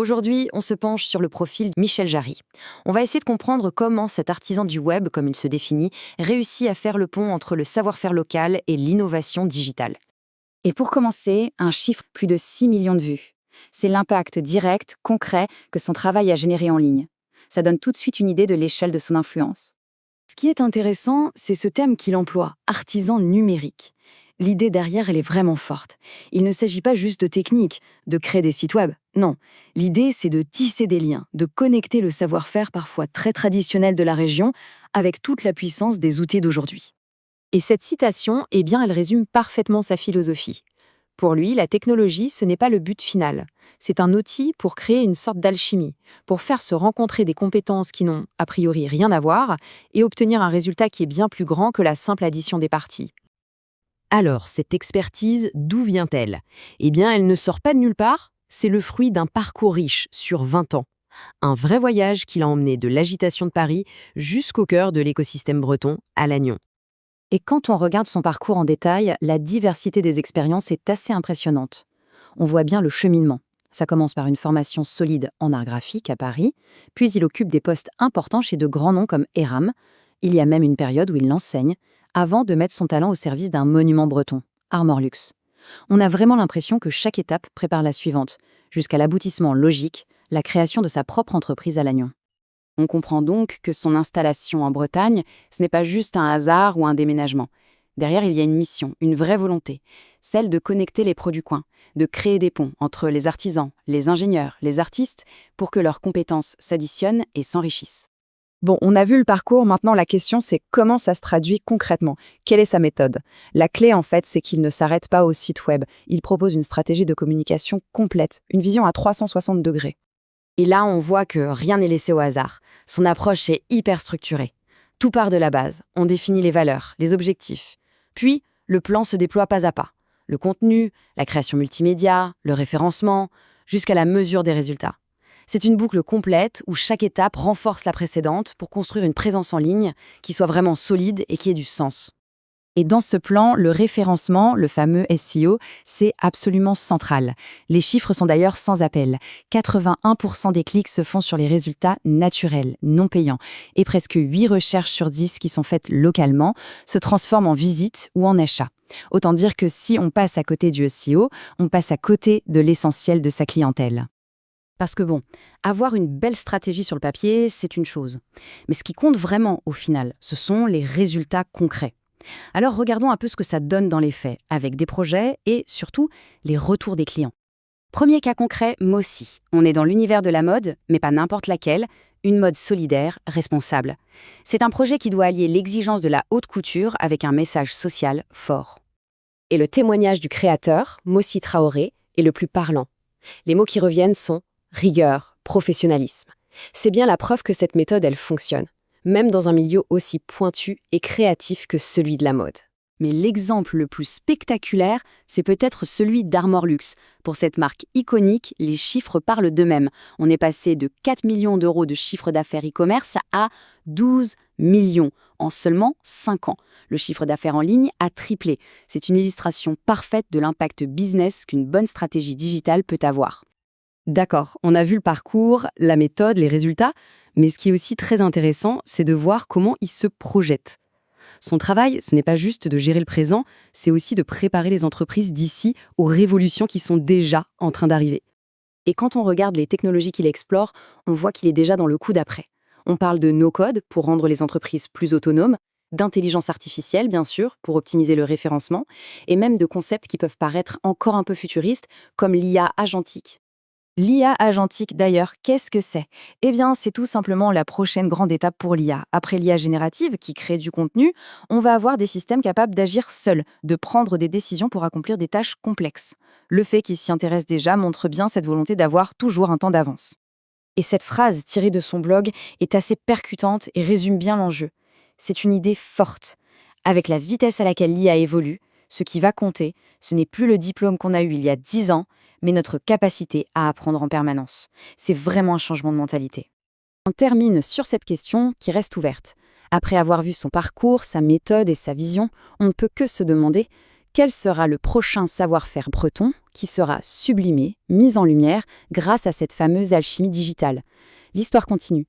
Aujourd'hui, on se penche sur le profil de Michel Jarry. On va essayer de comprendre comment cet artisan du web, comme il se définit, réussit à faire le pont entre le savoir-faire local et l'innovation digitale. Et pour commencer, un chiffre: plus de 6 millions de vues. C'est l'impact direct, concret, que son travail a généré en ligne. Ça donne tout de suite une idée de l'échelle de son influence. Ce qui est intéressant, c'est ce terme qu'il emploie, artisan numérique. L'idée derrière, elle est vraiment forte. Il ne s'agit pas juste de technique, de créer des sites web. Non, l'idée, c'est de tisser des liens, de connecter le savoir-faire parfois très traditionnel de la région avec toute la puissance des outils d'aujourd'hui. Et cette citation, elle résume parfaitement sa philosophie. Pour lui, la technologie, ce n'est pas le but final. C'est un outil pour créer une sorte d'alchimie, pour faire se rencontrer des compétences qui n'ont, a priori, rien à voir, et obtenir un résultat qui est bien plus grand que la simple addition des parties. Alors, cette expertise, d'où vient-elle? Elle ne sort pas de nulle part, c'est le fruit d'un parcours riche sur 20 ans. Un vrai voyage qui l'a emmené de l'agitation de Paris jusqu'au cœur de l'écosystème breton, à Lannion. Et quand on regarde son parcours en détail, la diversité des expériences est assez impressionnante. On voit bien le cheminement. Ça commence par une formation solide en art graphique à Paris, puis il occupe des postes importants chez de grands noms comme Eram. Il y a même une période où il l'enseigne, avant de mettre son talent au service d'un monument breton, Armorlux. On a vraiment l'impression que chaque étape prépare la suivante, jusqu'à l'aboutissement logique, la création de sa propre entreprise à Lannion. On comprend donc que son installation en Bretagne, ce n'est pas juste un hasard ou un déménagement. Derrière, il y a une mission, une vraie volonté, celle de connecter les pros du coin, de créer des ponts entre les artisans, les ingénieurs, les artistes, pour que leurs compétences s'additionnent et s'enrichissent. Bon, on a vu le parcours, maintenant la question c'est comment ça se traduit concrètement. Quelle est sa méthode? La clé en fait, c'est qu'il ne s'arrête pas au site web. Il propose une stratégie de communication complète, une vision à 360 degrés. Et là, on voit que rien n'est laissé au hasard. Son approche est hyper structurée. Tout part de la base. On définit les valeurs, les objectifs. Puis, le plan se déploie pas à pas. Le contenu, la création multimédia, le référencement, jusqu'à la mesure des résultats. C'est une boucle complète où chaque étape renforce la précédente pour construire une présence en ligne qui soit vraiment solide et qui ait du sens. Et dans ce plan, le référencement, le fameux SEO, c'est absolument central. Les chiffres sont d'ailleurs sans appel. 81% des clics se font sur les résultats naturels, non payants. Et presque 8 recherches sur 10 qui sont faites localement se transforment en visites ou en achats. Autant dire que si on passe à côté du SEO, on passe à côté de l'essentiel de sa clientèle. Parce que avoir une belle stratégie sur le papier, c'est une chose. Mais ce qui compte vraiment au final, ce sont les résultats concrets. Alors regardons un peu ce que ça donne dans les faits, avec des projets et surtout les retours des clients. Premier cas concret, Mossy. On est dans l'univers de la mode, mais pas n'importe laquelle, une mode solidaire, responsable. C'est un projet qui doit allier l'exigence de la haute couture avec un message social fort. Et le témoignage du créateur, Mossy Traoré, est le plus parlant. Les mots qui reviennent sont rigueur, professionnalisme. C'est bien la preuve que cette méthode, elle fonctionne, même dans un milieu aussi pointu et créatif que celui de la mode. Mais l'exemple le plus spectaculaire, c'est peut-être celui d'Armorlux. Pour cette marque iconique, les chiffres parlent d'eux-mêmes. On est passé de 4 millions d'euros de chiffre d'affaires e-commerce à 12 millions en seulement 5 ans. Le chiffre d'affaires en ligne a triplé. C'est une illustration parfaite de l'impact business qu'une bonne stratégie digitale peut avoir. D'accord, on a vu le parcours, la méthode, les résultats, mais ce qui est aussi très intéressant, c'est de voir comment il se projette. Son travail, ce n'est pas juste de gérer le présent, c'est aussi de préparer les entreprises d'ici aux révolutions qui sont déjà en train d'arriver. Et quand on regarde les technologies qu'il explore, on voit qu'il est déjà dans le coup d'après. On parle de no-code pour rendre les entreprises plus autonomes, d'intelligence artificielle, bien sûr, pour optimiser le référencement, et même de concepts qui peuvent paraître encore un peu futuristes, comme l'IA agentique. L'IA agentique d'ailleurs, qu'est-ce que c'est? C'est tout simplement la prochaine grande étape pour l'IA. Après l'IA générative qui crée du contenu, on va avoir des systèmes capables d'agir seuls, de prendre des décisions pour accomplir des tâches complexes. Le fait qu'il s'y intéresse déjà montre bien cette volonté d'avoir toujours un temps d'avance. Et cette phrase tirée de son blog est assez percutante et résume bien l'enjeu. C'est une idée forte. Avec la vitesse à laquelle l'IA évolue, ce qui va compter, ce n'est plus le diplôme qu'on a eu il y a 10 ans, mais notre capacité à apprendre en permanence. C'est vraiment un changement de mentalité. On termine sur cette question qui reste ouverte. Après avoir vu son parcours, sa méthode et sa vision, on ne peut que se demander Quel sera le prochain savoir-faire breton qui sera sublimé, mis en lumière grâce à cette fameuse alchimie digitale? L'histoire continue.